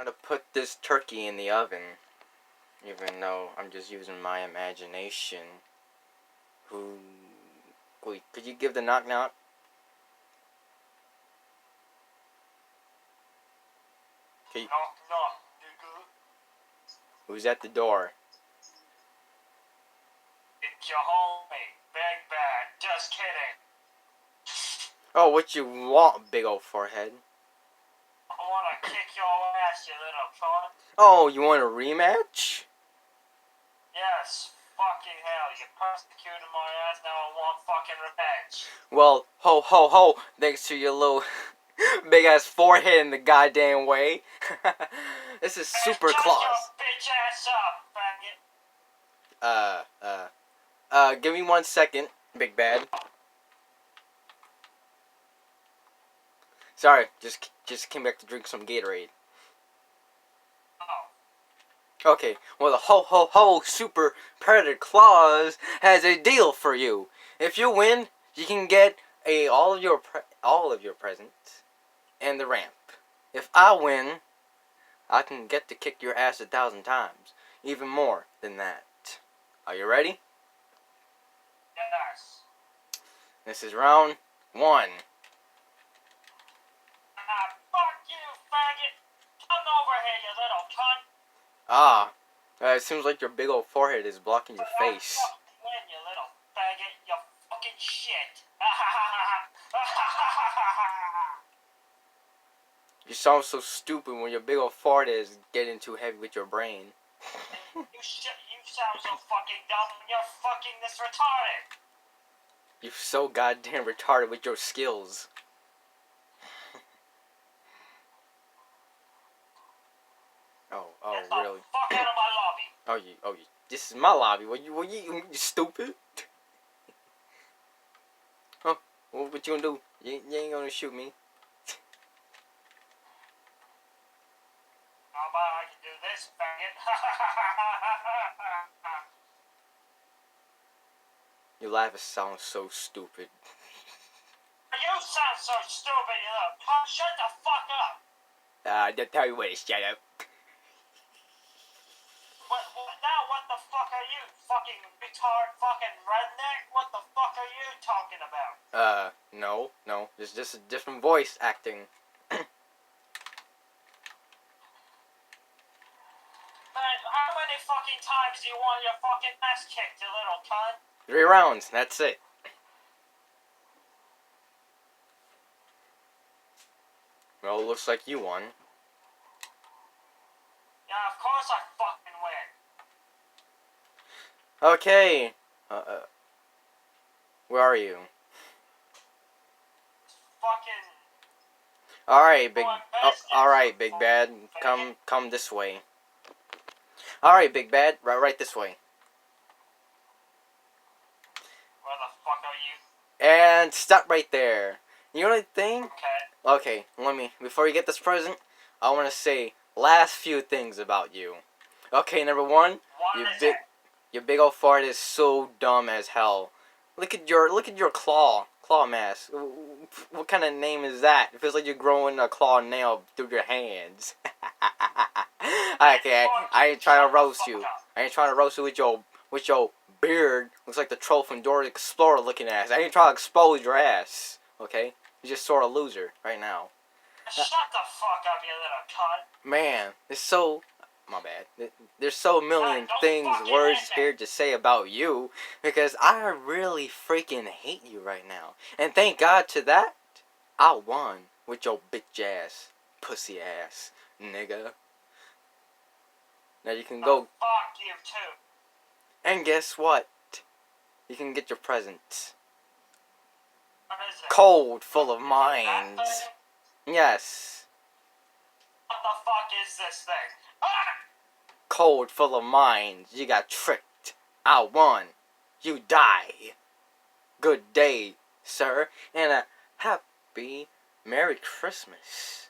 to put this turkey in the oven, even though I'm just using my imagination. Who? Wait, could you give the knock knock? You... Knock knock, nigga. Who's at the door? It's your homie, Big Bad. Just kidding. Oh, what you want, big old forehead? I wanna kick your ass, you little cunt. Oh, you want a rematch? Yes, fucking hell. You persecuted my ass, now I want fucking revenge. Well, ho ho ho, thanks to your little big ass forehead in the goddamn way. This is Super Shut Claus. your bitch ass up, faggot. Give me 1 second, Big Bad. Sorry, just came back to drink some Gatorade. Oh. Okay, well the ho ho ho Super Predator Claus has a deal for you. If you win, you can get all of your presents and the ramp. If I win, I can get to kick your ass 1,000 times, even more than that. Are you ready? Yes. This is round 1. Fuck you, faggot. Come over here, you little cunt. It seems like your big old forehead is blocking your face. Win, you little faggot. You fucking shit. You sound so stupid when your big old forehead is getting too heavy with your brain. You sound so fucking dumb when you're fucking this retarded. You're so goddamn retarded with your skills. Get the really? fuck out of my lobby. This is my lobby. You stupid? Huh? What you gonna do? You ain't gonna shoot me. How about I can do this, faggot? Your laugh sounds so stupid. You sound so stupid, you little cunt. Shut the fuck up. Don't tell you when to shut up. Now what the fuck are you? Fucking retard, fucking redneck? What the fuck are you talking about? No. It's just a different voice acting. Man, how many fucking times do you want your fucking ass kicked, you little cunt? 3 rounds, that's it. Well, it looks like you won. Yeah, of course I fucking win. Okay. Where are you? Fucking... Alright, Big Bad. Come this way. Alright, Big Bad. Right this way. Where the fuck are you? And stop right there. You know the thing? Okay. Okay, before you get this present, I want to say last few things about you. Okay, number 1, your big old fart is so dumb as hell. Look at your claw mask. What kind of name is that? It feels like you're growing a claw nail through your hands. Okay, I ain't trying to roast you. I ain't trying to roast you with your beard. Looks like the troll from Dora the Explorer looking ass. I ain't trying to expose your ass. Okay, you're just sort of loser right now. Shut the fuck up, you little cunt. Man, it's so... My bad. There's so million words here to say about you, because I really freaking hate you right now. And thank God to that, I won with your bitch ass, pussy ass, nigga. Now you can go... Fuck you too. And guess what? You can get your presents. What is it? Cold, full of mines. Yes. What the fuck is this thing? Ah! Cold, full of mines. You got tricked. I won. You die. Good day, sir, and a happy Merry Christmas.